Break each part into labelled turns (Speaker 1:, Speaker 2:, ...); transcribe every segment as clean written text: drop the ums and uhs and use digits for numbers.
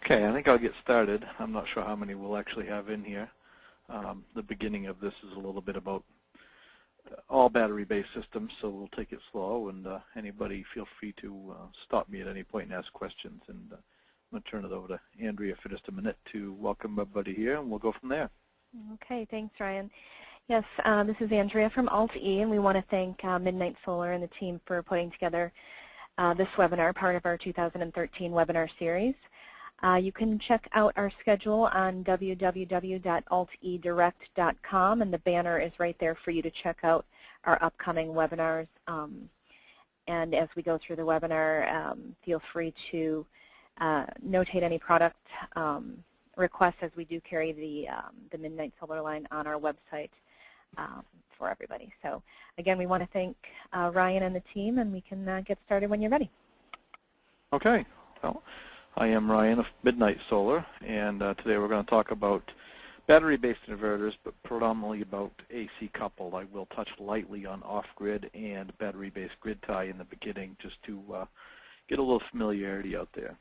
Speaker 1: Okay, I think I'll get started. I'm not sure how many we'll actually have in here. The beginning of this is a little bit about all battery-based systems, so we'll take it slow, and anybody feel free to stop me at any point and ask questions. And I'm going to turn it over to Andrea for just a minute to welcome everybody here, and we'll go from there.
Speaker 2: Okay, thanks, Ryan. Yes, this is Andrea from Alt-E, and we want to thank Midnight Solar and the team for putting together this webinar, part of our 2013 webinar series. You can check out our schedule on www.altedirect.com, and the banner is right there for you to check out our upcoming webinars. And as we go through the webinar, feel free to notate any product requests, as we do carry the Midnight Solar line on our website for everybody. So again, we want to thank Ryan and the team, and we can get started when you're ready.
Speaker 1: Okay. Well, I am Ryan of Midnight Solar, and today we're going to talk about battery-based inverters, but predominantly about AC coupled. I will touch lightly on off-grid and battery-based grid tie in the beginning, just to get a little familiarity out there.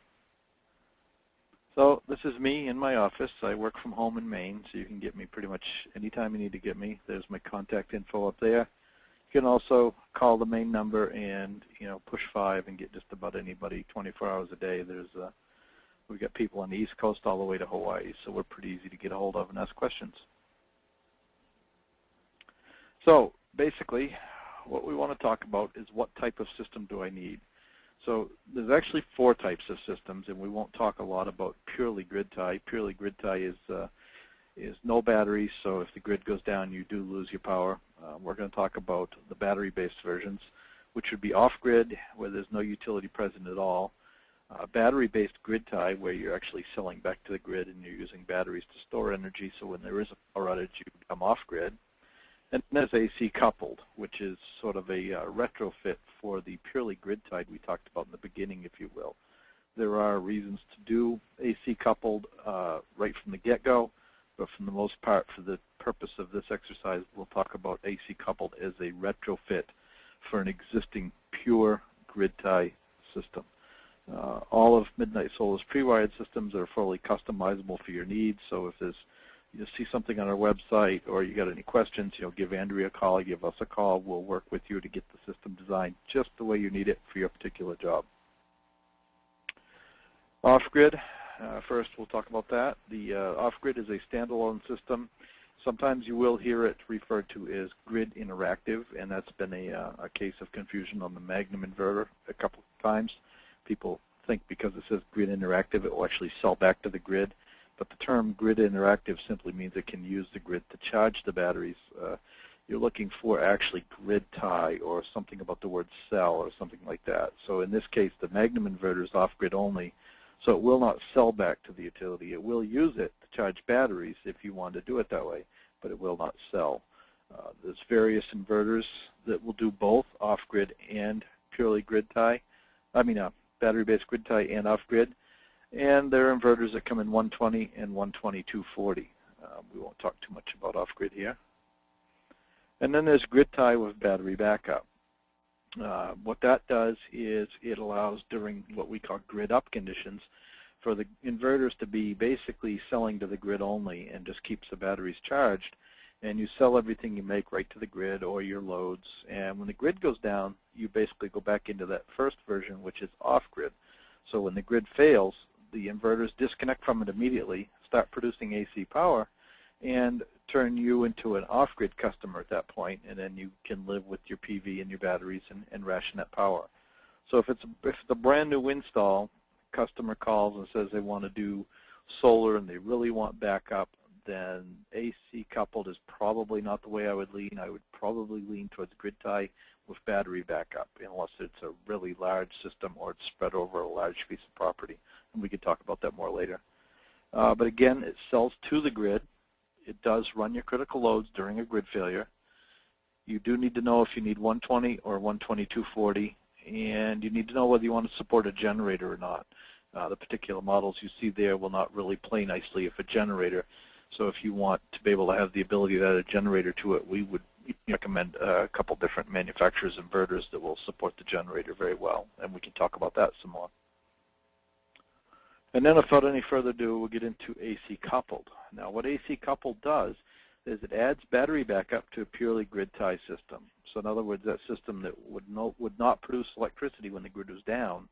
Speaker 1: So this is me in my office. I work from home in Maine, so you can get me pretty much anytime you need to get me. There's my contact info up there. You can also call the main number and push 5 and get just about anybody 24 hours a day. We've got people on the East Coast all the way to Hawaii, so we're pretty easy to get a hold of and ask questions. So basically, what we want to talk about is what type of system do I need. So there's actually 4 types of systems, and we won't talk a lot about purely grid tie. Purely grid tie is no batteries, so if the grid goes down, you do lose your power. We're going to talk about the battery-based versions, which would be off-grid, where there's no utility present at all. Battery-based grid tie, where you're actually selling back to the grid and you're using batteries to store energy, so when there is a power outage, you become off-grid. And then there's AC coupled, which is sort of a retrofit for the purely grid tied we talked about in the beginning, if you will. There are reasons to do AC coupled right from the get-go, but for the most part, for the purpose of this exercise, we'll talk about AC coupled as a retrofit for an existing pure grid tie system. All of Midnight Solar's pre-wired systems are fully customizable for your needs, so if you see something on our website or you got any questions, give Andrea a call, give us a call. We'll work with you to get the system designed just the way you need it for your particular job. Off-grid, first we'll talk about that. The off-grid is a standalone system. Sometimes you will hear it referred to as grid interactive, and that's been a case of confusion on the Magnum inverter a couple of times. People think because it says grid interactive, it will actually sell back to the grid. But the term grid interactive simply means it can use the grid to charge the batteries. You're looking for actually grid tie or something about the word cell or something like that. So in this case, the Magnum inverter is off-grid only, so it will not sell back to the utility. It will use it to charge batteries if you want to do it that way, but it will not sell. There's various inverters that will do both off-grid and purely grid tie. Battery-based grid tie and off-grid. And there are inverters that come in 120 and 120-240. We won't talk too much about off-grid here. And then there's grid tie with battery backup. What that does is it allows, during what we call grid up conditions, for the inverters to be basically selling to the grid only and just keeps the batteries charged. And you sell everything you make right to the grid or your loads. And when the grid goes down, you basically go back into that first version, which is off-grid. So when the grid fails, the inverters disconnect from it immediately, start producing AC power, and turn you into an off-grid customer at that point, and then you can live with your PV and your batteries and ration that power. So if it's a brand new install, customer calls and says they want to do solar and they really want backup, then AC coupled is probably not the way I would lean. I would probably lean towards grid tie with battery backup, unless it's a really large system or it's spread over a large piece of property. And we can talk about that more later. But again, it sells to the grid. It does run your critical loads during a grid failure. You do need to know if you need 120 or 120-240, and you need to know whether you want to support a generator or not. The particular models you see there will not really play nicely if a generator. So if you want to be able to have the ability to add a generator to it, we would recommend a couple different manufacturers' inverters that will support the generator very well, and we can talk about that some more. And then without any further ado, we'll get into AC coupled. Now what AC coupled does is it adds battery backup to a purely grid tie system. So in other words, that system that would not produce electricity when the grid was down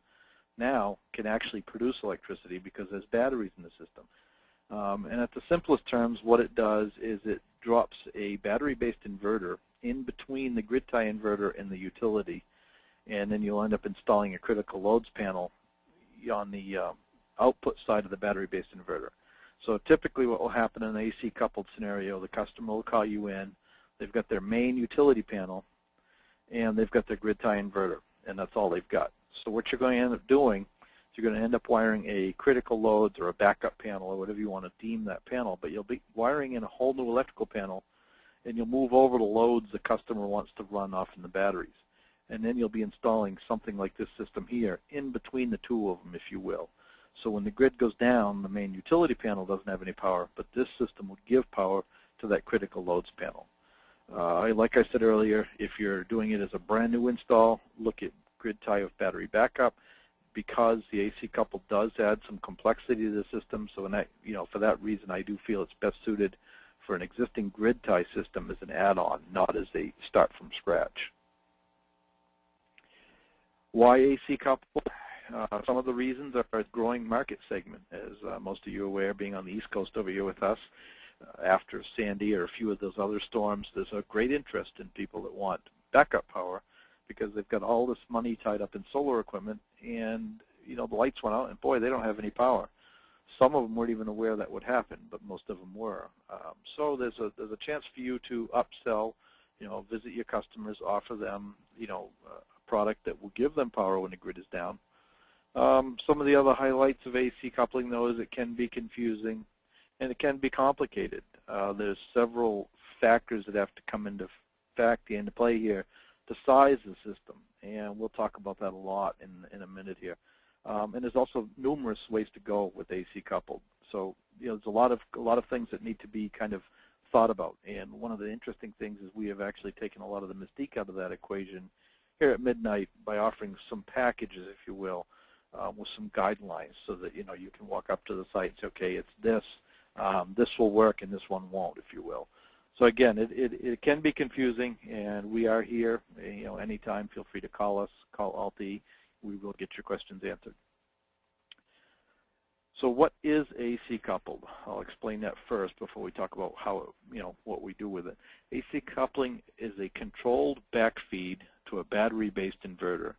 Speaker 1: now can actually produce electricity because there's batteries in the system. And at the simplest terms, what it does is it drops a battery-based inverter in between the grid tie inverter and the utility, and then you'll end up installing a critical loads panel on the output side of the battery-based inverter. So typically what will happen in an AC coupled scenario, the customer will call you in, they've got their main utility panel, and they've got their grid tie inverter, and that's all they've got. So what you're going to end up doing is you're going to end up wiring a critical loads or a backup panel or whatever you want to deem that panel, but you'll be wiring in a whole new electrical panel, and you'll move over the loads the customer wants to run off in the batteries. And then you'll be installing something like this system here in between the two of them, if you will. So when the grid goes down, the main utility panel doesn't have any power, but this system will give power to that critical loads panel. Like I said earlier, if you're doing it as a brand new install, look at grid tie with battery backup, because the AC coupled does add some complexity to the system. So in that, for that reason, I do feel it's best suited for an existing grid tie system as an add-on, not as a start from scratch. Why AC coupled? Some of the reasons are a growing market segment, as most of you are aware, being on the East Coast over here with us. After Sandy or a few of those other storms, there's a great interest in people that want backup power because they've got all this money tied up in solar equipment, and the lights went out, and boy, they don't have any power. Some of them weren't even aware that would happen, but most of them were. So there's a chance for you to upsell, visit your customers, offer them, a product that will give them power when the grid is down. Some of the other highlights of AC coupling, though, is it can be confusing and it can be complicated. There's several factors that have to come into play here to size the system, and we'll talk about that a lot in a minute here. And there's also numerous ways to go with AC coupled. So there's a lot of things that need to be kind of thought about. And one of the interesting things is we have actually taken a lot of the mystique out of that equation here at Midnight by offering some packages, if you will, with some guidelines so that you can walk up to the site and say, okay, it's this, this will work and this one won't, if you will. So again, it can be confusing, and we are here. Anytime, feel free to call us, call Alti. We will get your questions answered. So what is AC coupled? I'll explain that first before we talk about how what we do with it. AC coupling is a controlled backfeed to a battery-based inverter.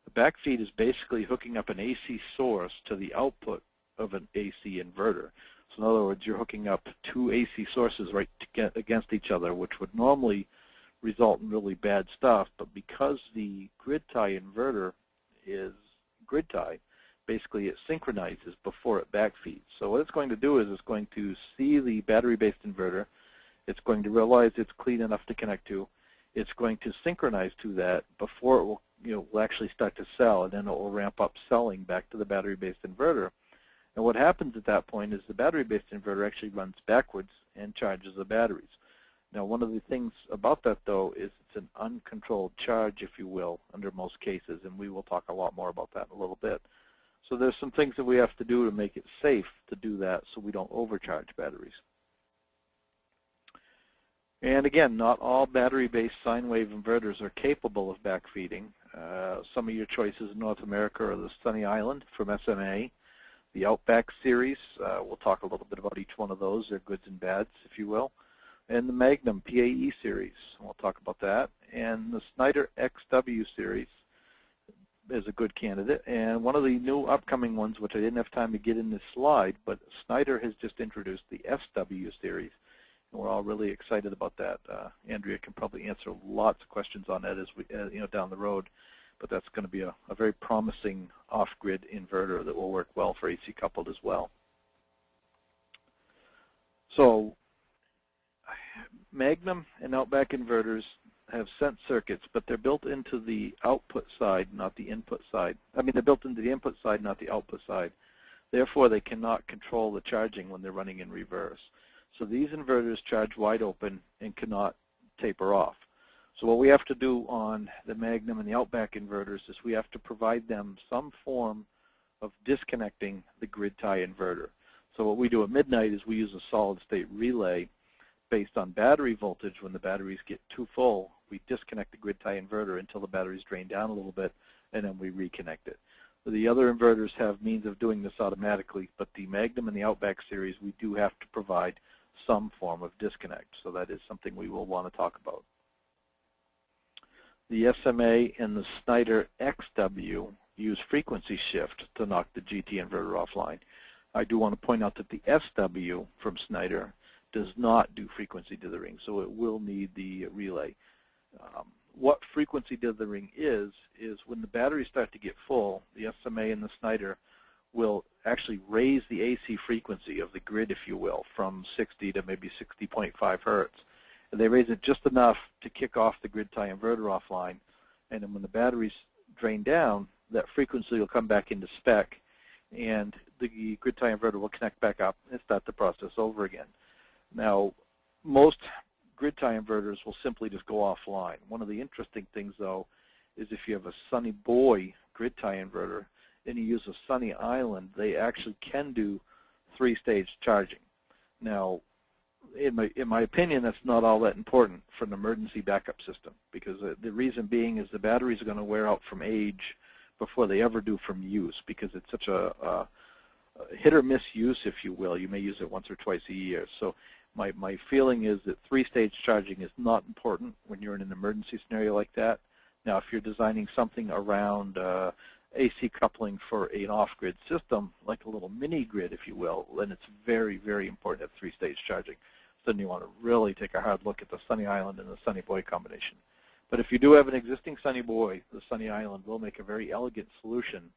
Speaker 1: The backfeed is basically hooking up an AC source to the output of an AC inverter. So in other words, you're hooking up two AC sources right against each other, which would normally result in really bad stuff. But because the grid tie inverter is grid tie, basically it synchronizes before it backfeeds. So what it's going to do is it's going to see the battery-based inverter. It's going to realize it's clean enough to connect to. It's going to synchronize to that before it will actually start to sell, and then it will ramp up selling back to the battery-based inverter. And what happens at that point is the battery-based inverter actually runs backwards and charges the batteries. Now, one of the things about that, though, is it's an uncontrolled charge, if you will, under most cases, and we will talk a lot more about that in a little bit. So there's some things that we have to do to make it safe to do that so we don't overcharge batteries. And again, not all battery-based sine wave inverters are capable of backfeeding. Some of your choices in North America are the Sunny Island from SMA, the Outback series. We'll talk a little bit about each one of those, their goods and bads, if you will. And the Magnum PAE series, we'll talk about that. And the Schneider XW series is a good candidate. And one of the new upcoming ones, which I didn't have time to get in this slide, but Schneider has just introduced the SW series. And we're all really excited about that. Andrea can probably answer lots of questions on that as we, down the road. But that's going to be a very promising off-grid inverter that will work well for AC coupled as well. So Magnum and Outback inverters have sense circuits, but they're built into the output side, not the input side. I mean, they're built into the input side, not the output side. Therefore, they cannot control the charging when they're running in reverse. So these inverters charge wide open and cannot taper off. So what we have to do on the Magnum and the Outback inverters is we have to provide them some form of disconnecting the grid tie inverter. So what we do at midnight is we use a solid-state relay based on battery voltage. When the batteries get too full, we disconnect the grid tie inverter until the batteries drain down a little bit, and then we reconnect it. So the other inverters have means of doing this automatically, but the Magnum and the Outback series, we do have to provide some form of disconnect. So that is something we will want to talk about. The SMA and the Schneider XW use frequency shift to knock the GT inverter offline. I do want to point out that the SW from Schneider does not do frequency dithering, so it will need the relay. What frequency dithering is when the batteries start to get full, the SMA and the Schneider will actually raise the AC frequency of the grid, if you will, from 60 to maybe 60.5 hertz. And they raise it just enough to kick off the grid tie inverter offline, and then when the batteries drain down, that frequency will come back into spec, and the grid tie inverter will connect back up and start the process over again. Now, most grid tie inverters will simply just go offline. One of the interesting things, though, is if you have a Sunny Boy grid tie inverter and you use a Sunny Island, they actually can do 3-stage charging. Now, in my opinion, that's not all that important for an emergency backup system, because the reason being is the batteries are going to wear out from age before they ever do from use, because it's such a hit or miss use, if you will. You may use it once or twice a year. So my feeling is that 3-stage charging is not important when you're in an emergency scenario like that. Now, if you're designing something around AC coupling for an off-grid system, like a little mini-grid, if you will, then it's very, very important to have 3-stage charging. So then you want to really take a hard look at the Sunny Island and the Sunny Boy combination. But if you do have an existing Sunny Boy, the Sunny Island will make a very elegant solution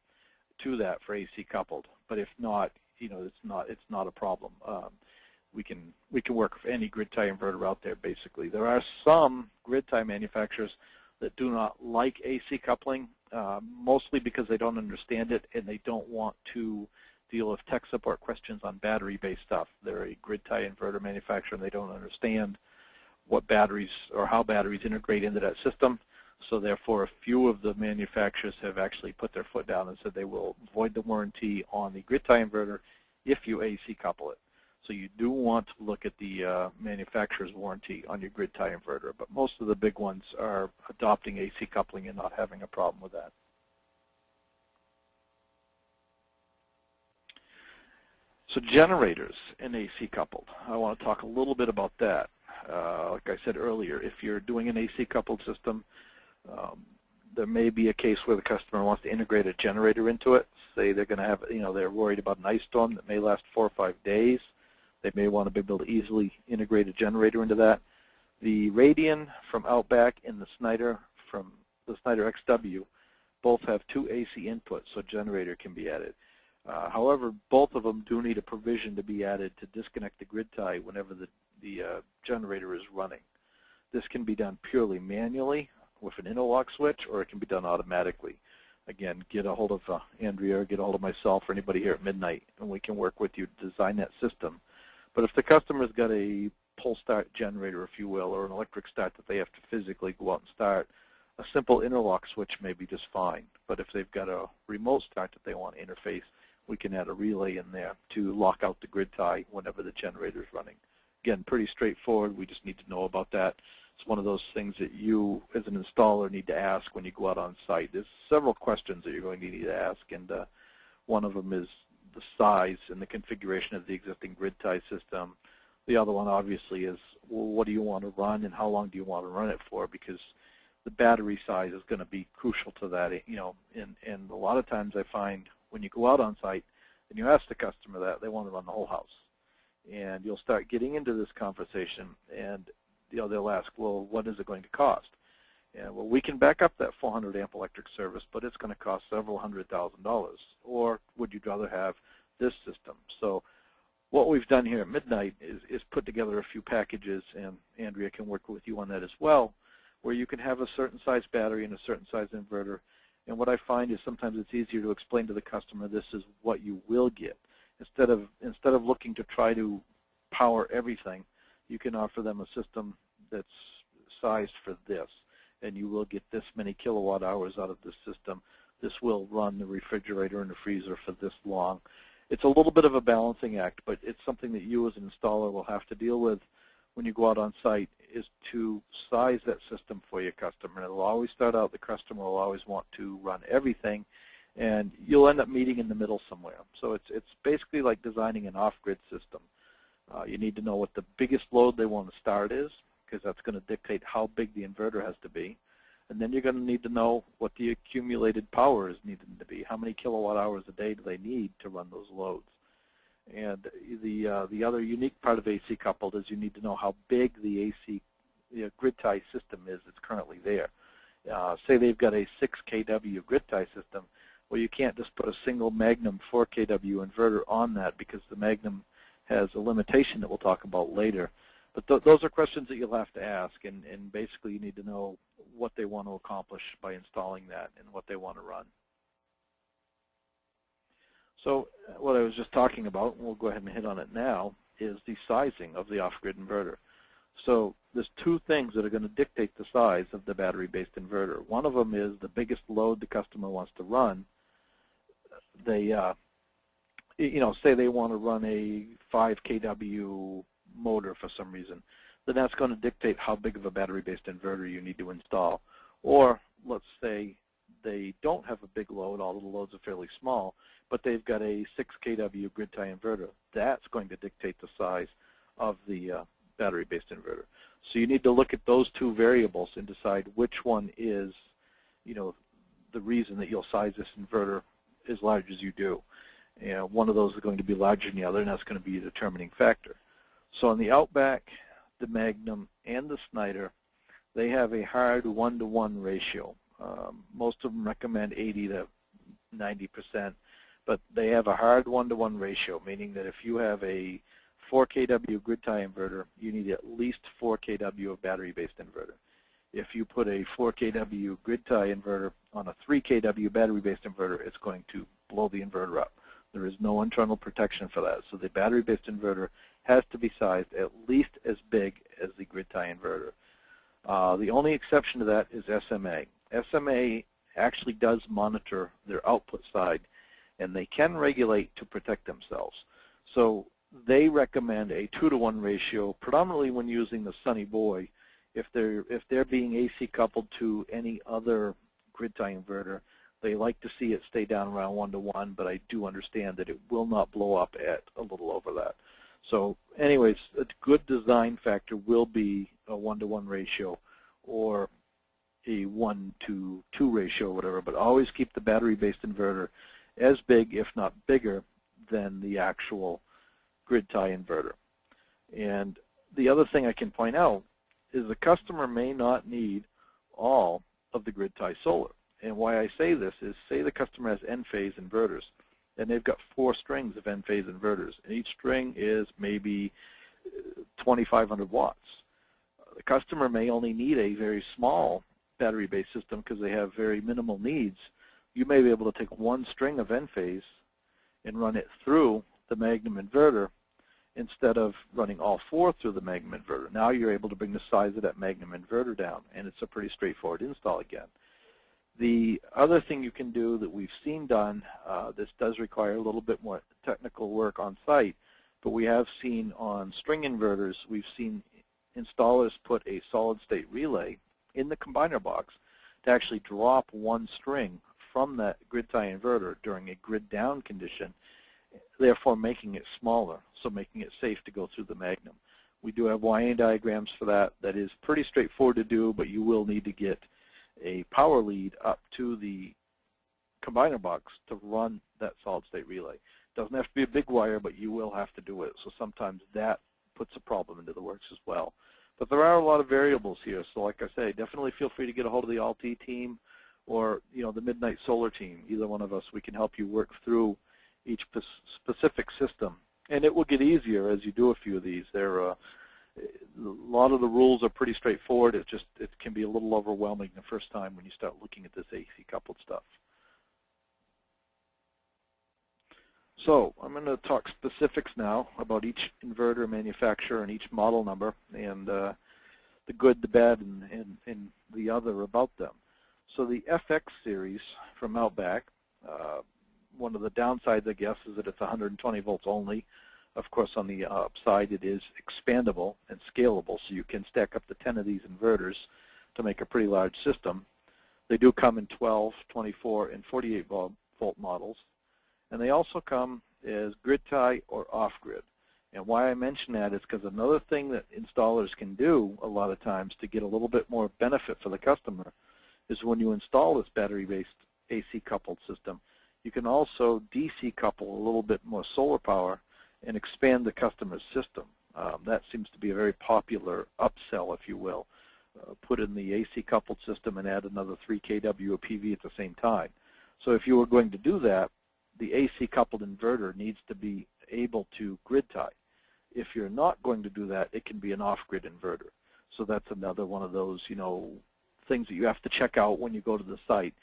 Speaker 1: to that for AC coupled. But if not, it's not a problem. We can work with any grid tie inverter out there, basically. There are some grid tie manufacturers that do not like AC coupling, mostly because they don't understand it and they don't want to deal with tech support questions on battery-based stuff. They're a grid tie inverter manufacturer and they don't understand what batteries or how batteries integrate into that system. So therefore, a few of the manufacturers have actually put their foot down and said they will void the warranty on the grid tie inverter if you AC couple it. So you do want to look at the manufacturer's warranty on your grid tie inverter, but most of the big ones are adopting AC coupling and not having a problem with that. So generators and AC coupled. I want to talk a little bit about that. Like I said earlier, if you're doing an AC coupled system, there may be a case where the customer wants to integrate a generator into it. Say they're going to have, they're worried about an ice storm that may last 4 or 5 days. They may want to be able to easily integrate a generator into that. The Radian from Outback and the Schneider from the Schneider XW both have 2 AC inputs, so a generator can be added. However, both of them do need a provision to be added to disconnect the grid tie whenever the generator is running. This can be done purely manually with an interlock switch, or it can be done automatically. Again, get a hold of Andrea, or get a hold of myself, or anybody here at Midnight, and we can work with you to design that system. But if the customer's got a pull start generator, if you will, or an electric start that they have to physically go out and start, a simple interlock switch may be just fine. But if they've got a remote start that they want to interface, we can add a relay in there to lock out the grid tie whenever the generator is running. Again, pretty straightforward. We just need to know about that. It's one of those things that you, as an installer, need to ask when you go out on site. There's several questions that you're going to need to ask, and one of them is the size and the configuration of the existing grid tie system. The other one, obviously, is, well, what do you want to run and how long do you want to run it for? Because the battery size is going to be crucial to that. And a lot of times I find when you go out on site and you ask the customer that, they want to run the whole house. And you'll start getting into this conversation, and they'll ask, well, what is it going to cost? And well, we can back up that 400 amp electric service, but it's going to cost several $100,000. Or would you rather have this system? So what we've done here at Midnight is put together a few packages, and Andrea can work with you on that as well, where you can have a certain size battery and a certain size inverter. And what I find is sometimes it's easier to explain to the customer this is what you will get. Instead of looking to try to power everything, you can offer them a system that's sized for this, and you will get this many kilowatt hours out of this system. this will run the refrigerator and the freezer for this long. It's a little bit of a balancing act, but it's something that you as an installer will have to deal with when you go out on site, is to size that system for your customer. And it'll always start out, the customer will always want to run everything, and you'll end up meeting in the middle somewhere. So it's basically like designing an off-grid system. You need to know what the biggest load they want to start is, because that's going to dictate how big the inverter has to be. And then you're going to need to know what the accumulated power is needed to be. How many kilowatt hours a day do they need to run those loads? And the other unique part of AC coupled is you need to know how big the AC grid tie system is that's currently there. Say they've got a 6 kW grid tie system. Well, you can't just put a single Magnum 4 kW inverter on that, because the Magnum has a limitation that we'll talk about later. But those are questions that you'll have to ask, and basically you need to know what they want to accomplish by installing that and what they want to run. So what I was just talking about, and we'll go ahead and hit on it now, is the sizing of the off-grid inverter. So there's two things that are going to dictate the size of the battery-based inverter. One of them is the biggest load the customer wants to run. They, say they want to run a 5 kW motor for some reason, then that's going to dictate how big of a battery-based inverter you need to install. Or let's say they don't have a big load, all of the loads are fairly small, but they've got a 6 kW grid tie inverter. That's going to dictate the size of the battery-based inverter. So you need to look at those two variables and decide which one is, the reason that you'll size this inverter as large as you do. One of those is going to be larger than the other, and that's going to be a determining factor. So on the Outback, the Magnum, and the Schneider, they have a hard 1-to-1 ratio. Most of them recommend 80 to 90%, but they have a hard 1-to-1 ratio, meaning that if you have a 4 kW grid tie inverter, you need at least 4 kW of battery-based inverter. If you put a 4 kW grid tie inverter on a 3 kW battery-based inverter, it's going to blow the inverter up. There is no internal protection for that. So the battery-based inverter has to be sized at least as big as the grid tie inverter. The only exception to that is SMA. SMA actually does monitor their output side, and they can regulate to protect themselves. So they recommend a 2-to-1 ratio, predominantly when using the Sunny Boy. If they're being AC coupled to any other grid tie inverter, they like to see it stay down around 1-to-1, but I do understand that it will not blow up at a little over that. So anyways, a good design factor will be a 1-to-1 ratio or a 1-to-2 ratio or whatever, but always keep the battery-based inverter as big, if not bigger, than the actual grid tie inverter. And the other thing I can point out is the customer may not need all of the grid tie solar. And why I say this is, say the customer has N-phase inverters, and they've got 4 strings of N-phase inverters, and each string is maybe 2,500 watts. The customer may only need a very small battery-based system because they have very minimal needs. You may be able to take one string of N-phase and run it through the Magnum inverter instead of running all 4 through the Magnum inverter. Now you're able to bring the size of that Magnum inverter down, and it's a pretty straightforward install again. The other thing you can do that we've seen done, this does require a little bit more technical work on site, but we have seen on string inverters, we've seen installers put a solid-state relay in the combiner box to actually drop one string from that grid tie inverter during a grid down condition, therefore making it smaller, so making it safe to go through the Magnum. We do have wiring diagrams for that. That is pretty straightforward to do, but you will need to get a power lead up to the combiner box to run that solid-state relay. Doesn't have to be a big wire, but you will have to do it. So sometimes that puts a problem into the works as well. But there are a lot of variables here. So like I say, definitely feel free to get a hold of the Alt-E team or the Midnight Solar team. Either one of us, we can help you work through each specific system. And it will get easier as you do a few of these. A lot of the rules are pretty straightforward. It can be a little overwhelming the first time when you start looking at this AC coupled stuff. So I'm going to talk specifics now about each inverter manufacturer and each model number and the good, the bad, and the other about them. So the FX series from Outback, one of the downsides, I guess, is that it's 120 volts only. Of course, on the upside, it is expandable and scalable, so you can stack up to 10 of these inverters to make a pretty large system. They do come in 12, 24, and 48 volt models. And they also come as grid-tie or off-grid. And why I mention that is because another thing that installers can do a lot of times to get a little bit more benefit for the customer is when you install this battery-based AC coupled system, you can also DC couple a little bit more solar power and expand the customer's system. That seems to be a very popular upsell, if you will. Put in the AC coupled system and add another 3 kW of PV at the same time. So if you were going to do that, the AC coupled inverter needs to be able to grid tie. If you're not going to do that, it can be an off-grid inverter. So that's another one of those, things that you have to check out when you go to the site.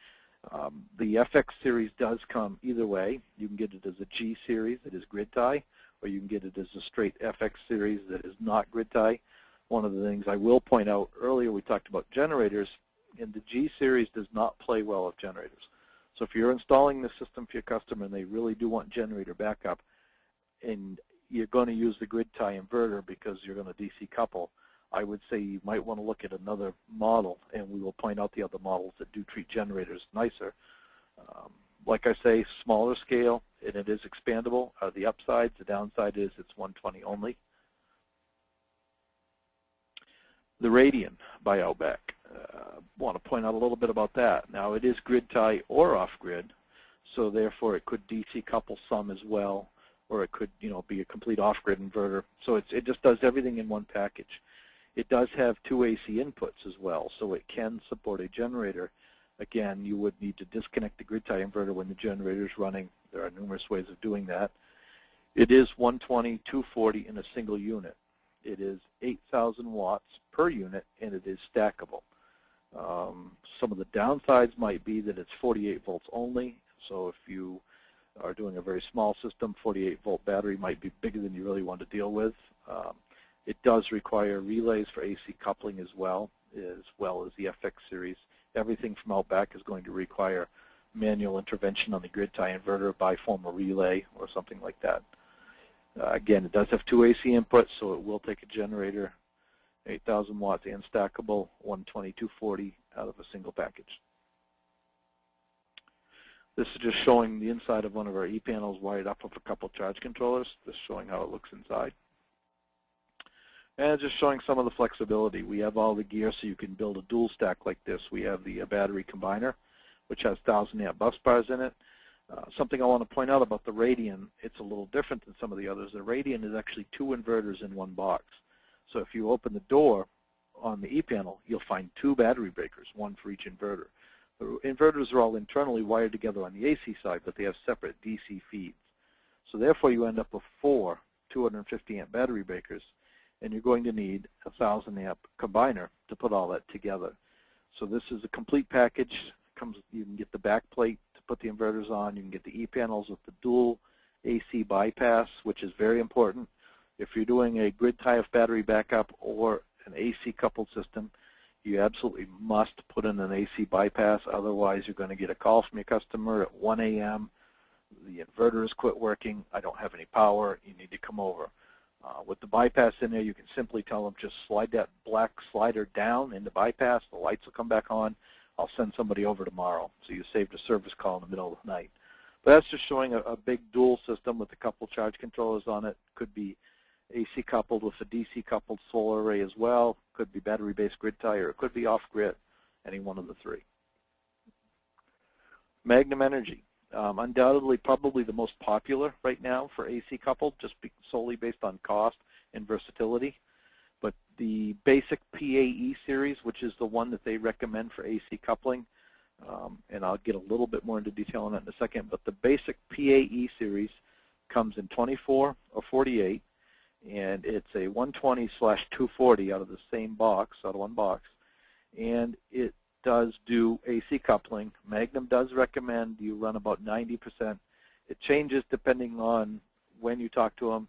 Speaker 1: The FX series does come either way. You can get it as a G series that is grid tie, or you can get it as a straight FX series that is not grid tie. One of the things I will point out, earlier we talked about generators, and the G series does not play well with generators. So if you're installing the system for your customer and they really do want generator backup, and you're going to use the grid tie inverter because you're going to DC couple, I would say you might want to look at another model, and we will point out the other models that do treat generators nicer. Like I say, smaller scale, and it is expandable. The upsides, the downside is it's 120 only. The Radian by Outback. Want to point out a little bit about that. Now, it is grid tie or off-grid, so therefore it could DC couple some as well, or it could, be a complete off-grid inverter. So it just does everything in one package. It does have 2 AC inputs as well, so it can support a generator. Again, you would need to disconnect the grid tie inverter when the generator is running. There are numerous ways of doing that. It is 120, 240 in a single unit. It is 8,000 watts per unit, and it is stackable. Some of the downsides might be that it's 48 volts only, so if you are doing a very small system, 48-volt battery might be bigger than you really want to deal with. It does require relays for AC coupling as well as the FX series. Everything from Outback is going to require manual intervention on the grid tie inverter by form of relay or something like that. Again, it does have 2 AC inputs, so it will take a generator, 8,000 watts and stackable, 120, 240 out of a single package. This is just showing the inside of one of our E-panels wired up with a couple charge controllers, just showing how it looks inside. And just showing some of the flexibility. We have all the gear so you can build a dual stack like this. We have the battery combiner, which has 1,000-amp bus bars in it. Something I want to point out about the Radian, it's a little different than some of the others. The Radian is actually 2 inverters in one box. So if you open the door on the E-panel, you'll find 2 battery breakers, 1 for each inverter. The inverters are all internally wired together on the AC side, but they have separate DC feeds. So therefore, you end up with 4 250-amp battery breakers, and you're going to need a 1,000-amp combiner to put all that together. So this is a complete package. You can get the back plate to put the inverters on. You can get the E-panels with the dual AC bypass, which is very important. If you're doing a grid tie-off battery backup or an AC coupled system, you absolutely must put in an AC bypass. Otherwise, you're going to get a call from your customer at 1 a.m. The inverter has quit working. I don't have any power. You need to come over. With the bypass in there, you can simply tell them just slide that black slider down in the bypass. The lights will come back on. I'll send somebody over tomorrow. So you saved a service call in the middle of the night. But that's just showing a big dual system with a couple charge controllers on it. Could be AC coupled with a DC coupled solar array as well. Could be battery-based grid tie, or it could be off-grid, any one of the 3. Magnum Energy, undoubtedly probably the most popular right now for AC coupled, just solely based on cost and versatility. But the basic PAE series, which is the one that they recommend for AC coupling, and I'll get a little bit more into detail on that in a second, but the basic PAE series comes in 24 or 48, and it's a 120/240 out of the same box, out of one box, and it does do AC coupling. Magnum does recommend you run about 90%. It changes depending on when you talk to them.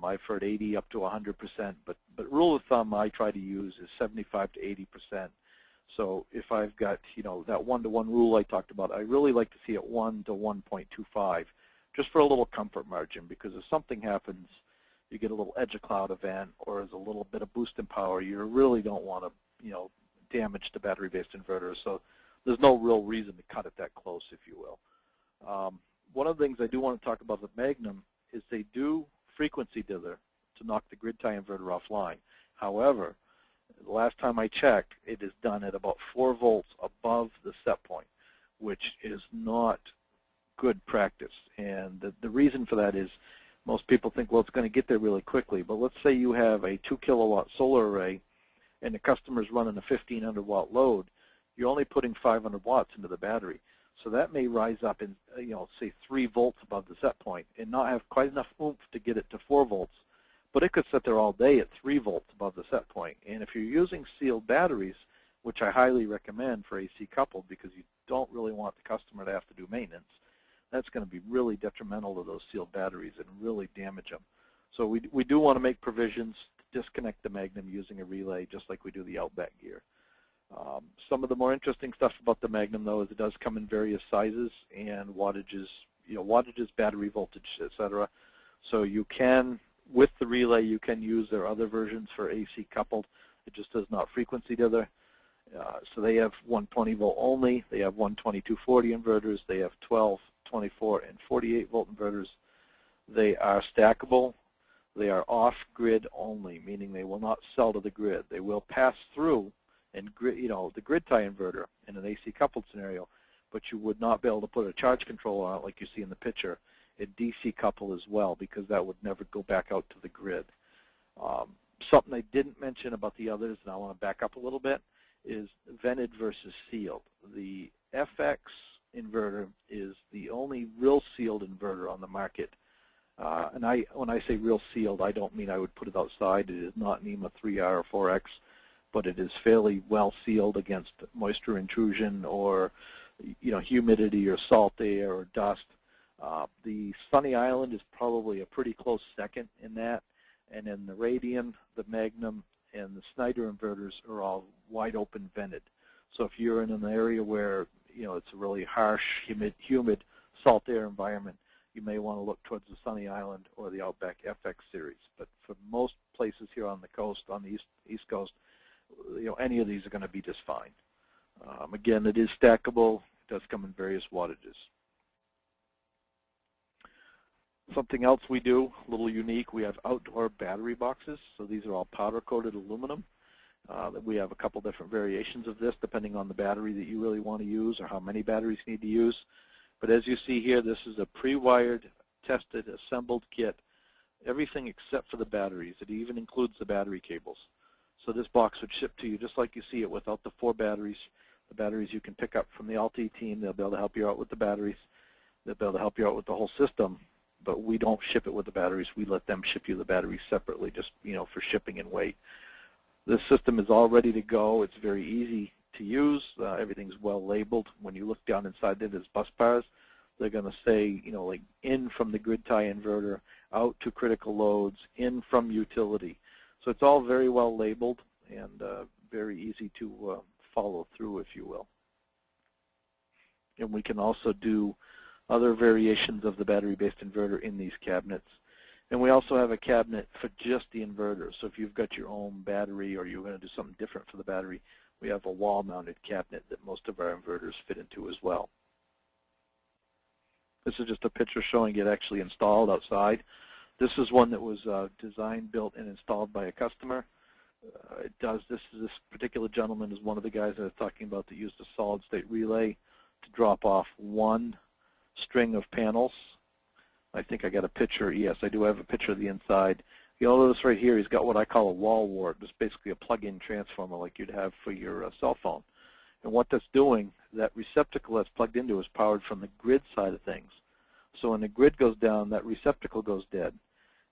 Speaker 1: I've heard 80 up to 100%, but rule of thumb I try to use is 75 to 80%. So if I've got, that 1-to-1 rule I talked about, I really like to see it 1 to 1.25, just for a little comfort margin, because if something happens, you get a little edge of cloud event or there's a little bit of boost in power, you really don't want to, damage the battery-based inverter. So there's no real reason to cut it that close, if you will. One of the things I do want to talk about with Magnum is they do frequency dither to knock the Gridtie inverter offline. However, the last time I checked, it is done at about 4 volts above the set point, which is not good practice. And the reason for that is most people think, well, it's going to get there really quickly. But let's say you have a 2-kilowatt solar array and the customer's running a 1,500-watt load. You're only putting 500 watts into the battery. So that may rise up in, say 3 volts above the set point and not have quite enough oomph to get it to 4 volts. But it could sit there all day at 3 volts above the set point. And if you're using sealed batteries, which I highly recommend for AC coupled because you don't really want the customer to have to do maintenance, that's going to be really detrimental to those sealed batteries and really damage them. So we do want to make provisions to disconnect the Magnum using a relay, just like we do the Outback gear. Some of the more interesting stuff about the Magnum, though, is it does come in various sizes and wattages, wattages, battery voltage, etc. So you can, with the relay, you can use their other versions for AC coupled. It just does not frequency dither. So they have 120 volt only. They have 120 240 inverters. They have 12, 24, and 48 volt inverters. They are stackable. They are off-grid only, meaning they will not sell to the grid. They will pass through and the Gridtie inverter in an AC coupled scenario, but you would not be able to put a charge controller on it like you see in the picture. It DC couple as well, because that would never go back out to the grid. Something I didn't mention about the others, and I want to back up a little bit, is vented versus sealed. The FX inverter is the only real sealed inverter on the market. And when I say real sealed, I don't mean I would put it outside. It is not NEMA 3R or 4X, but it is fairly well sealed against moisture intrusion or humidity or salt air or dust. The Sunny Island is probably a pretty close second in that, and then the Radian, the Magnum, and the Schneider inverters are all wide open vented. So if you're in an area where it's a really harsh, humid salt air environment, you may want to look towards the Sunny Island or the Outback FX series. But for most places here on the coast, on the East Coast, any of these are going to be just fine. Again, it is stackable. It does come in various wattages. Something else we do, a little unique, we have outdoor battery boxes. So these are all powder-coated aluminum. We have a couple different variations of this depending on the battery that you really want to use or how many batteries you need to use. But as you see here, this is a pre-wired, tested, assembled kit, everything except for the batteries. It even includes the battery cables. So this box would ship to you just like you see it without the 4 batteries. The batteries you can pick up from the LT team. They'll be able to help you out with the batteries. They'll be able to help you out with the whole system. But we don't ship it with the batteries. We let them ship you the batteries separately, just for shipping and weight. This system is all ready to go. It's very easy to use. Everything's well labeled. When you look down inside there, there's bus bars. They're going to say, like in from the Gridtie inverter, out to critical loads, in from utility. So it's all very well labeled and very easy to follow through, if you will. And we can also do other variations of the battery-based inverter in these cabinets. And we also have a cabinet for just the inverter. So if you've got your own battery or you're going to do something different for the battery, we have a wall-mounted cabinet that most of our inverters fit into as well. This is just a picture showing it actually installed outside. This is one that was designed, built, and installed by a customer. This particular gentleman is one of the guys I was talking about that used a solid-state relay to drop off 1 string of panels. I think I got a picture. Yes, I do have a picture of the inside. You'll notice right here he's got what I call a wall wart. It's basically a plug-in transformer like you'd have for your cell phone. And what that's doing, that receptacle that's plugged into is powered from the grid side of things. So when the grid goes down, that receptacle goes dead.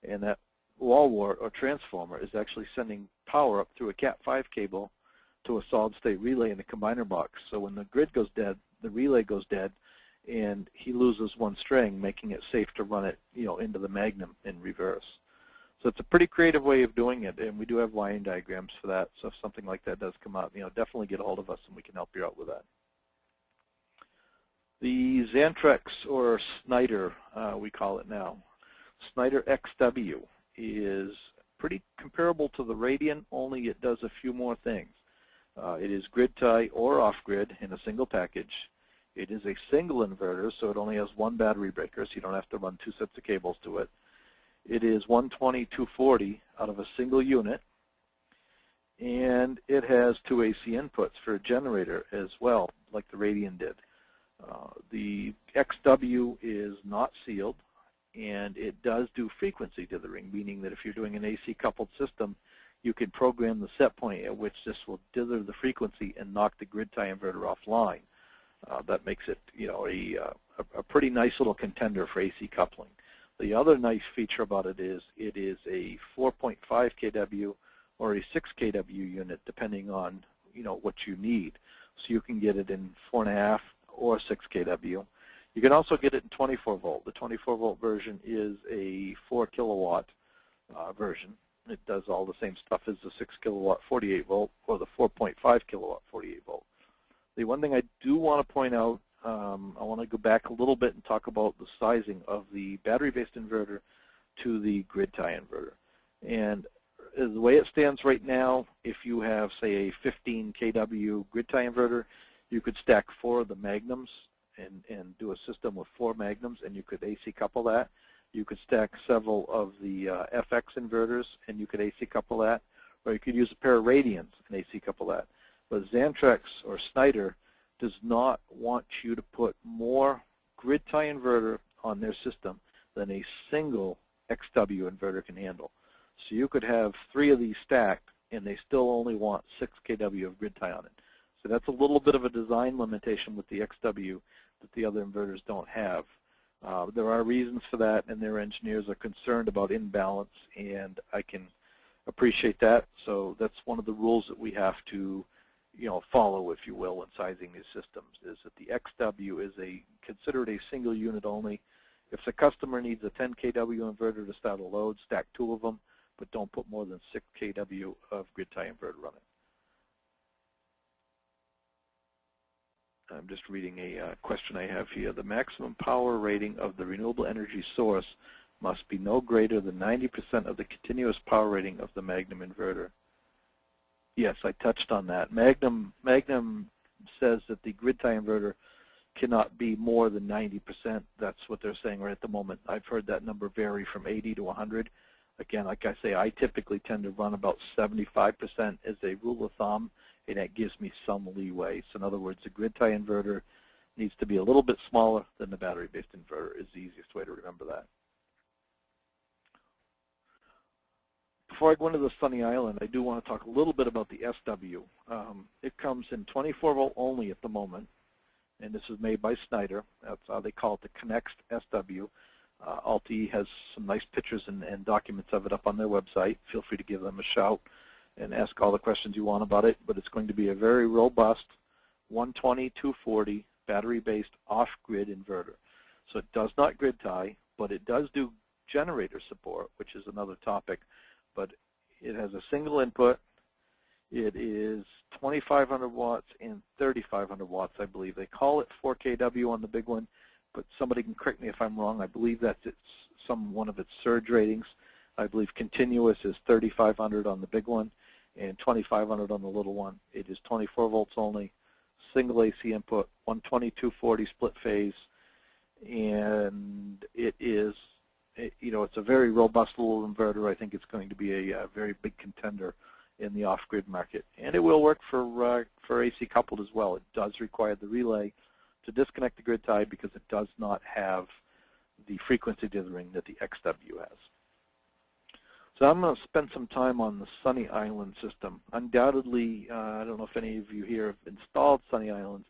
Speaker 1: And that wall wart or transformer is actually sending power up through a Cat5 cable to a solid-state relay in the combiner box. So when the grid goes dead, the relay goes dead, and he loses 1 string, making it safe to run it, into the Magnum in reverse. So it's a pretty creative way of doing it, and we do have wiring diagrams for that. So if something like that does come up, definitely get a hold of us and we can help you out with that. The Xantrex, or Schneider, we call it now, Schneider XW, is pretty comparable to the Radiant, only it does a few more things. It is grid-tie or off-grid in a single package. It is a single inverter, so it only has one battery breaker, so you don't have to run 2 sets of cables to it. It is 120/240 out of a single unit, and it has 2 AC inputs for a generator as well, like the Radiant did. The XW is not sealed, and it does do frequency dithering, meaning that if you're doing an AC coupled system, you can program the set point at which this will dither the frequency and knock the grid tie inverter offline. That makes it, a pretty nice little contender for AC coupling. The other nice feature about it is a 4.5 kW or a 6 kW unit, depending on what you need. So you can get it in 4.5 or 6 kW. You can also get it in 24 volt. The 24 volt version is a 4 kilowatt version. It does all the same stuff as the 6 kilowatt 48 volt or the 4.5 kilowatt 48 volt. The one thing I do want to point out, I want to go back a little bit and talk about the sizing of the battery-based inverter to the grid tie inverter. And the way it stands right now, if you have, say, a 15 kW grid tie inverter, you could stack 4 of the Magnums and do a system with 4 Magnums, and you could AC couple that. You could stack several of the FX inverters, and you could AC couple that. Or you could use a pair of Radiants and AC couple that. But Xantrex or Schneider does not want you to put more grid tie inverter on their system than a single XW inverter can handle. So you could have 3 of these stacked, and they still only want 6 kW of grid tie on it. So that's a little bit of a design limitation with the XW that the other inverters don't have. There are reasons for that, and their engineers are concerned about imbalance, and I can appreciate that. So that's one of the rules that we have to follow, if you will, in sizing these systems, is that the XW is considered a single unit only. If the customer needs a 10 kW inverter to start a load, stack 2 of them, but don't put more than 6 kW of grid tie inverter on it. I'm just reading a question I have here. The maximum power rating of the renewable energy source must be no greater than 90% of the continuous power rating of the Magnum inverter. Yes, I touched on that. Magnum says that the grid tie inverter cannot be more than 90%. That's what they're saying right at the moment. I've heard that number vary from 80 to 100. Again, like I say, I typically tend to run about 75% as a rule of thumb, and that gives me some leeway. So in other words, the grid tie inverter needs to be a little bit smaller than the battery-based inverter is the easiest way to remember that. Before I go into the Sunny Island, I do want to talk a little bit about the SW. It comes in 24 volt only at the moment, and this is made by Schneider. That's how they call it, the Connects SW. Alti has some nice pictures and documents of it up on their website. Feel free to give them a shout and ask all the questions you want about it, but it's going to be a very robust 120/240 battery-based off-grid inverter. So it does not grid tie, but it does do generator support, which is another topic. But it has a single input. It is 2,500 watts and 3,500 watts, I believe. They call it 4 kW on the big one, but somebody can correct me if I'm wrong. I believe that's one of its surge ratings. I believe continuous is 3,500 on the big one and 2,500 on the little one. It is 24 volts only, single AC input, 120/240 split phase, and it is, it's a very robust little inverter. I think it's going to be a very big contender in the off-grid market, and it will work for AC coupled as well. It does require the relay to disconnect the grid tie because it does not have the frequency dithering that the XW has. So I'm going to spend some time on the Sunny Island system. Undoubtedly, I don't know if any of you here have installed Sunny Islands,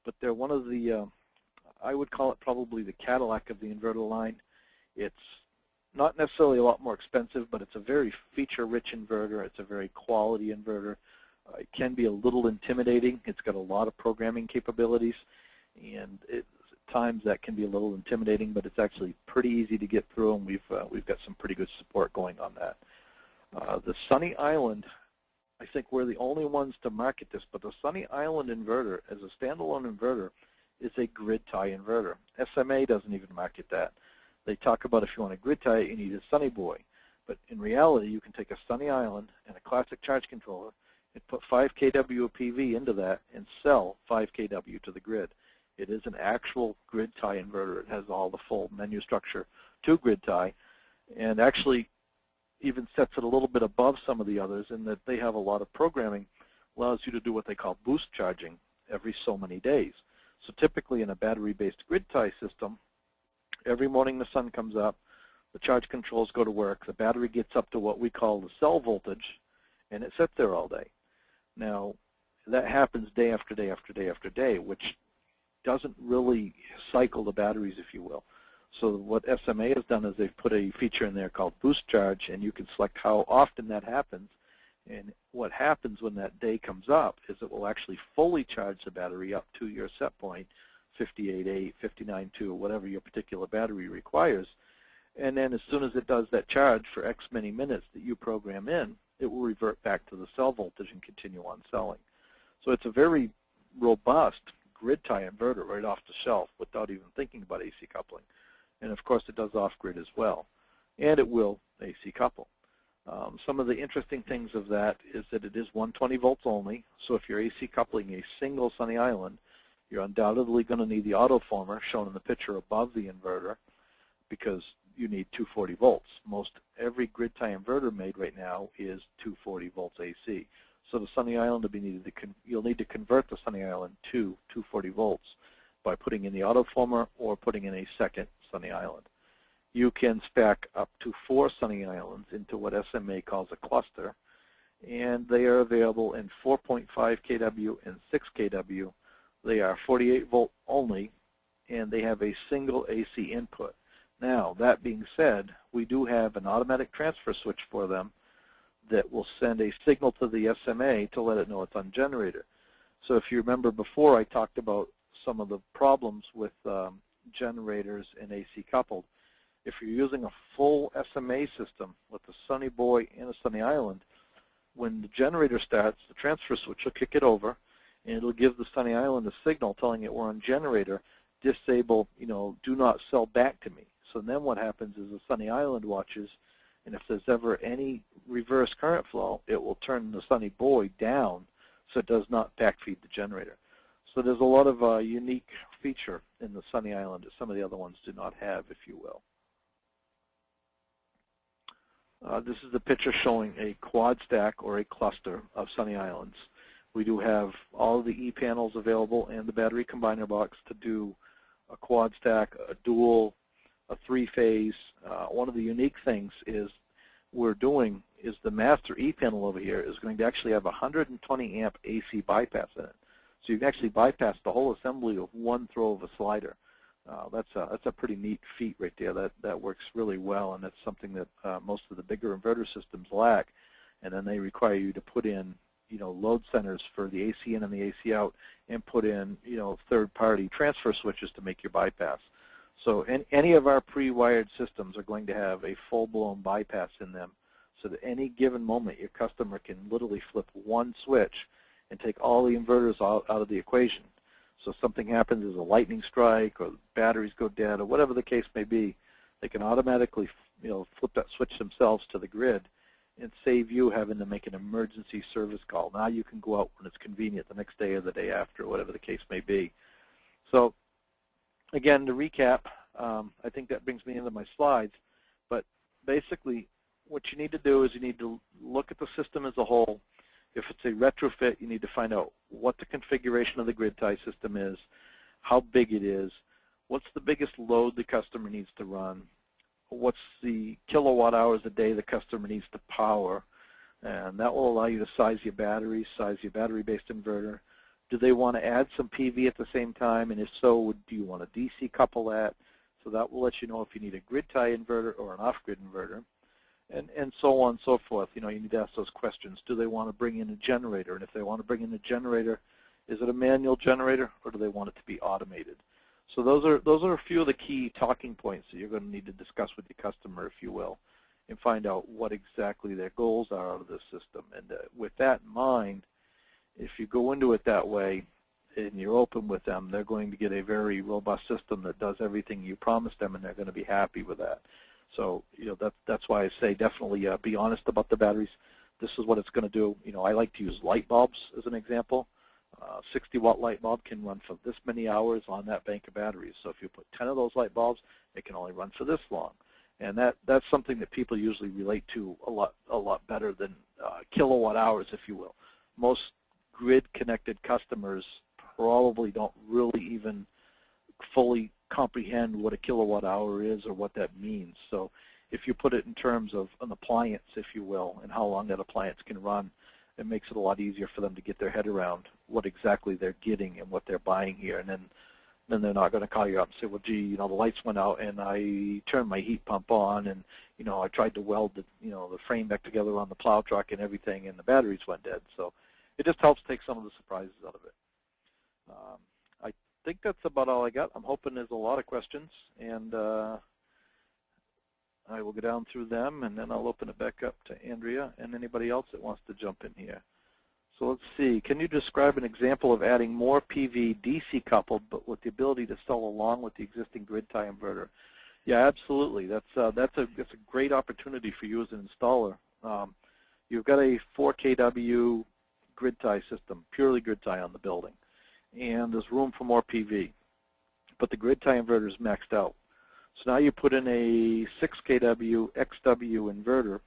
Speaker 1: but they're one of the, I would call it probably the Cadillac of the inverter line. It's not necessarily a lot more expensive, but it's a very feature-rich inverter. It's a very quality inverter. It can be a little intimidating. It's got a lot of programming capabilities, and times that can be a little intimidating, but it's actually pretty easy to get through, and we've got some pretty good support going on that. The Sunny Island, I think we're the only ones to market this, but the Sunny Island inverter as a standalone inverter is a grid tie inverter. SMA doesn't even market that. They talk about if you want a grid tie, you need a Sunny Boy. But in reality, you can take a Sunny Island and a classic charge controller and put 5 kW of PV into that and sell 5 kW to the grid. It is an actual grid tie inverter. It has all the full menu structure to grid tie, and actually even sets it a little bit above some of the others in that they have a lot of programming, allows you to do what they call boost charging every so many days. So typically in a battery-based grid tie system, every morning the sun comes up, the charge controls go to work, the battery gets up to what we call the cell voltage, and it sits there all day. Now, that happens day after day after day after day, which doesn't really cycle the batteries, if you will. So what SMA has done is they've put a feature in there called Boost Charge, and you can select how often that happens. And what happens when that day comes up is it will actually fully charge the battery up to your set point, 58.8, 59.2, whatever your particular battery requires. And then as soon as it does that charge for X many minutes that you program in, it will revert back to the cell voltage and continue on selling. So it's a very robust grid tie inverter right off the shelf without even thinking about AC coupling. And of course it does off-grid as well. And it will AC couple. Some of the interesting things of that is that it is 120 volts only. So if you're AC coupling a single Sunny Island, you're undoubtedly going to need the autoformer shown in the picture above the inverter because you need 240 volts. Most every grid tie inverter made right now is 240 volts AC. So the Sunny Island will be needed to you'll need to convert the Sunny Island to 240 volts by putting in the autoformer or putting in a second Sunny Island. You can spec up to 4 Sunny Islands into what SMA calls a cluster, and they are available in 4.5 kW and 6 kW. They are 48 volt only, and they have a single AC input. Now, that being said, we do have an automatic transfer switch for them that will send a signal to the SMA to let it know it's on generator. So if you remember before, I talked about some of the problems with generators and AC coupled. If you're using a full SMA system with a Sunny Boy and a Sunny Island, when the generator starts, the transfer switch will kick it over, and it'll give the Sunny Island a signal telling it we're on generator, disable, do not sell back to me. So then what happens is the Sunny Island watches, and if there's ever any reverse current flow, it will turn the Sunny Boy down so it does not backfeed the generator. So there's a lot of unique feature in the Sunny Island that some of the other ones do not have, if you will. This is the picture showing a quad stack or a cluster of Sunny Islands. We do have all of the E-panels available and the battery combiner box to do a quad stack, a dual, a 3-phase. One of the unique things is we're doing is the master E-panel over here is going to actually have 120 amp AC bypass in it. So you can actually bypass the whole assembly with one throw of a slider. That's a pretty neat feat right there. That works really well, and that's something that most of the bigger inverter systems lack. And then they require you to put in, load centers for the AC in and the AC out, and put in, third-party transfer switches to make your bypass. So any of our pre-wired systems are going to have a full-blown bypass in them, so that any given moment your customer can literally flip one switch and take all the inverters out of the equation. So something happens as a lightning strike or batteries go dead or whatever the case may be, they can automatically flip that switch themselves to the grid and save you having to make an emergency service call. Now you can go out when it's convenient the next day or the day after, whatever the case may be. So again, to recap, I think that brings me into my slides, but basically what you need to do is you need to look at the system as a whole. If it's a retrofit, you need to find out what the configuration of the grid tie system is, how big it is, what's the biggest load the customer needs to run, what's the kilowatt hours a day the customer needs to power, and that will allow you to size your batteries, size your battery-based inverter. Do they want to add some PV at the same time, and if so, do you want to DC couple that? So that will let you know if you need a grid tie inverter or an off-grid inverter. And so on and so forth. You need to ask those questions. Do they want to bring in a generator? And if they want to bring in a generator, is it a manual generator or do they want it to be automated? So those are a few of the key talking points that you're going to need to discuss with your customer, if you will, and find out what exactly their goals are out of this system. And with that in mind, if you go into it that way and you're open with them, they're going to get a very robust system that does everything you promised them, and they're going to be happy with that. So that's why I say definitely be honest about the batteries. This is what it's going to do. I like to use light bulbs as an example. 60-watt light bulb can run for this many hours on that bank of batteries. So if you put 10 of those light bulbs, it can only run for this long. And that's something that people usually relate to a lot better than kilowatt hours, if you will. Most grid-connected customers probably don't really even fully comprehend what a kilowatt hour is or what that means. So if you put it in terms of an appliance, if you will, and how long that appliance can run, it makes it a lot easier for them to get their head around what exactly they're getting and what they're buying here. And then they're not going to call you up and say, well, gee, the lights went out and I turned my heat pump on, and I tried to weld the frame back together on the plow truck and everything, and the batteries went dead. So it just helps take some of the surprises out of it. I think that's about all I got. I'm hoping there's a lot of questions, and I will go down through them, and then I'll open it back up to Andrea and anybody else that wants to jump in here. So let's see. Can you describe an example of adding more PV DC coupled, but with the ability to sell along with the existing grid tie inverter? Yeah, absolutely. That's a great opportunity for you as an installer. You've got a 4 kW grid tie system, purely grid tie on the building, and there's room for more PV, but the grid tie inverter is maxed out. So now you put in a 6 kW XW inverter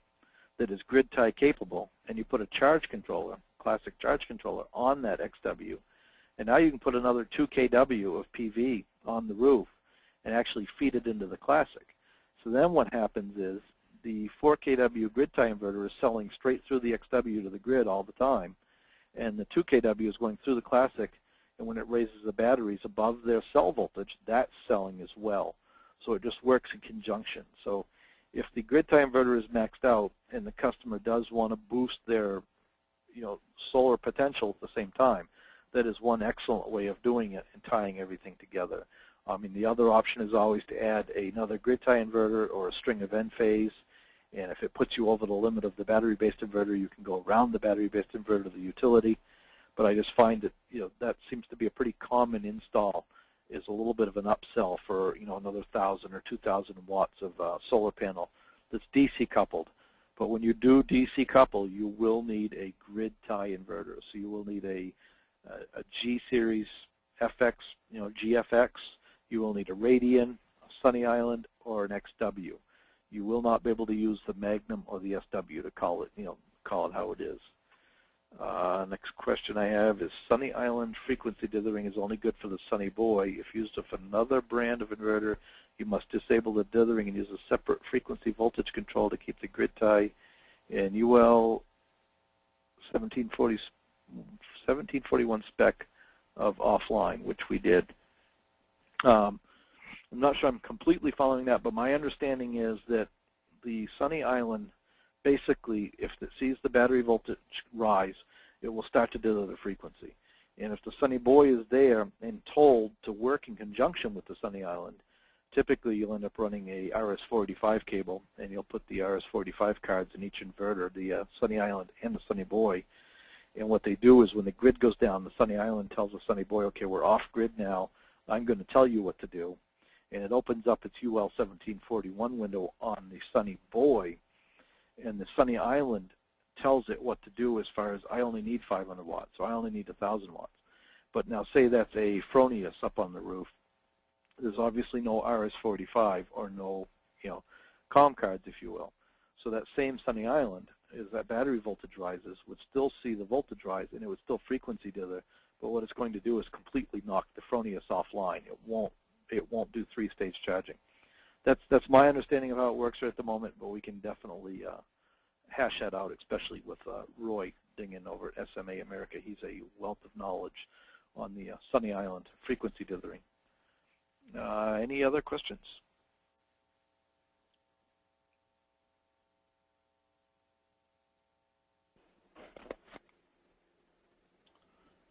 Speaker 1: that is grid tie capable, and you put a charge controller, classic charge controller, on that XW, and now you can put another 2 kW of PV on the roof and actually feed it into the classic. So then what happens is the 4 kW grid tie inverter is selling straight through the XW to the grid all the time, and the 2 kW is going through the classic, and when it raises the batteries above their cell voltage, that's selling as well. So it just works in conjunction. So if the grid tie inverter is maxed out and the customer does want to boost their solar potential at the same time, that is one excellent way of doing it and tying everything together. I mean, the other option is always to add another grid tie inverter or a string of N-phase, and if it puts you over the limit of the battery-based inverter, you can go around the battery-based inverter to the utility. But I just find that that seems to be a pretty common install, is a little bit of an upsell for another 1,000 or 2,000 watts of solar panel that's DC coupled. But when you do DC couple, you will need a grid tie inverter. So you will need a G series FX, GFX. You will need a Radian, a Sunny Island, or an XW. You will not be able to use the Magnum or the SW to call it how it is. Next question I have is, Sunny Island frequency dithering is only good for the Sunny Boy. If used with another brand of inverter, you must disable the dithering and use a separate frequency voltage control to keep the grid tie in UL 1741 spec of offline, which we did. I'm not sure I'm completely following that, but my understanding is that the Sunny Island, basically, if it sees the battery voltage rise, it will start to dither the frequency. And if the Sunny Boy is there and told to work in conjunction with the Sunny Island, typically you'll end up running a RS-485 cable, and you'll put the RS-485 cards in each inverter, the Sunny Island and the Sunny Boy. And what they do is when the grid goes down, the Sunny Island tells the Sunny Boy, okay, we're off grid now. I'm going to tell you what to do. And it opens up its UL 1741 window on the Sunny Boy, and the Sunny Island tells it what to do as far as, I only need 500 watts, so I only need 1,000 watts. But now say that's a Fronius up on the roof. There's obviously no RS-485 or no COM cards, if you will. So that same Sunny Island, as that battery voltage rises, would still see the voltage rise, and it would still frequency dither. But what it's going to do is completely knock the Fronius offline. It won't do three-stage charging. That's my understanding of how it works right at the moment, but we can definitely hash that out, especially with Roy Dingen over at SMA America. He's a wealth of knowledge on the Sunny Island frequency dithering. Any other questions?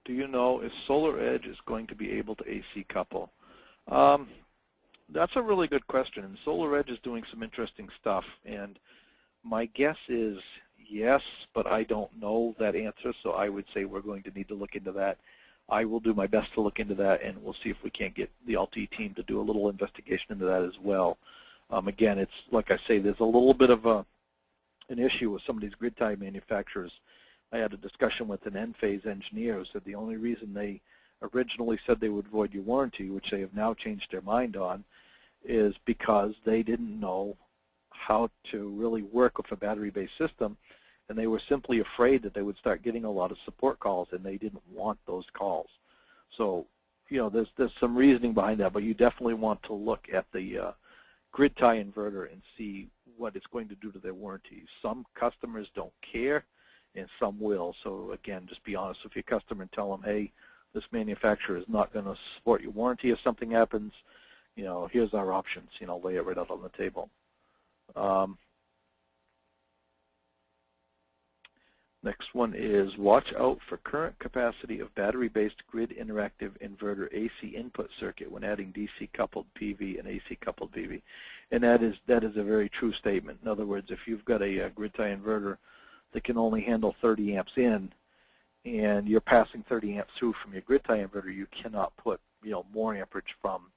Speaker 1: Do you know if SolarEdge is going to be able to AC couple? That's a really good question, and SolarEdge is doing some interesting stuff, and my guess is yes, but I don't know that answer, so I would say we're going to need to look into that. I will do my best to look into that, and we'll see if we can't get the LT team to do a little investigation into that as well. Again, it's like I say, there's a little bit of an issue with some of these grid tie manufacturers. I had a discussion with an Enphase engineer who said the only reason they originally said they would void your warranty, which they have now changed their mind on, is because they didn't know how to really work with a battery-based system, and they were simply afraid that they would start getting a lot of support calls, and they didn't want those calls. So, you know, there's some reasoning behind that, but you definitely want to look at the grid tie inverter and see what it's going to do to their warranty. Some customers don't care, and some will. So again, just be honest with your customer and tell them, hey, this manufacturer is not going to support your warranty if something happens. You know, here's our options. You know, lay it right out on the table. Next one is watch out for current capacity of battery-based grid interactive inverter AC input circuit when adding DC coupled PV and AC coupled PV. And that is a very true statement. In other words, if you've got a grid tie inverter that can only handle 30 amps in, and you're passing 30 amps through from your grid tie inverter, you cannot put, you know, more amperage from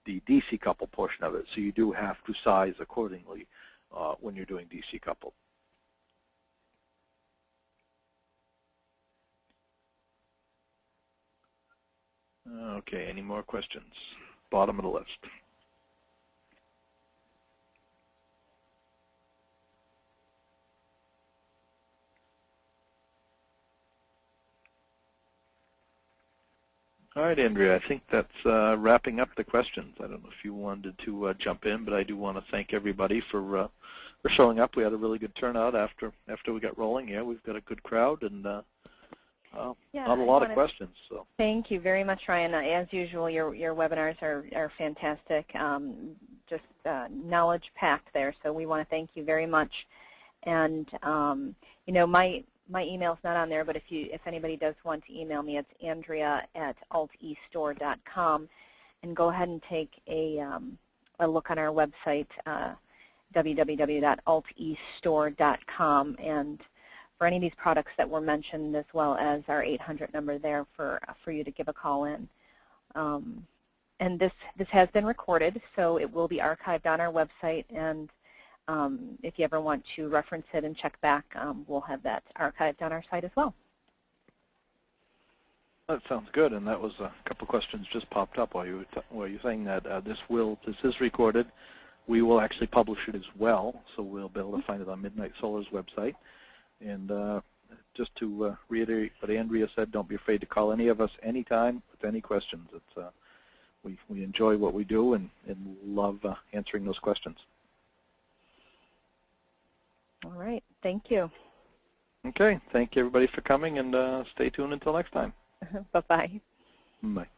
Speaker 1: the DC coupled portion of it. So you do have to size accordingly when you're doing DC coupled. Okay, any more questions? Bottom of the list. All right, Andrea, I think that's wrapping up the questions. I don't know if you wanted to jump in, but I do want to thank everybody for showing up. We had a really good turnout after we got rolling. Yeah, we've got a good crowd, and not a lot of questions. So
Speaker 2: thank you very much, Ryan. As usual, your webinars are fantastic, just knowledge packed there. So we want to thank you very much. And you know, my email's not on there, but if anybody does want to email me, it's andrea@altestore.com, and go ahead and take a look on our website, www.altestore.com, and for any of these products that were mentioned, as well as our 800 number there for you to give a call in. And this has been recorded, so it will be archived on our website, and if you ever want to reference it and check back, we'll have that archived on our site as well.
Speaker 1: That sounds good, and that was a couple questions just popped up while you were saying that. This is recorded. We will actually publish it as well, so we'll be able to find it on Midnight Solar's website. And just to reiterate what Andrea said, don't be afraid to call any of us anytime with any questions. It's we enjoy what we do and love answering those questions.
Speaker 2: All right, thank you.
Speaker 1: Okay, thank you everybody for coming, and stay tuned until next time.
Speaker 2: Bye-bye.
Speaker 1: Bye.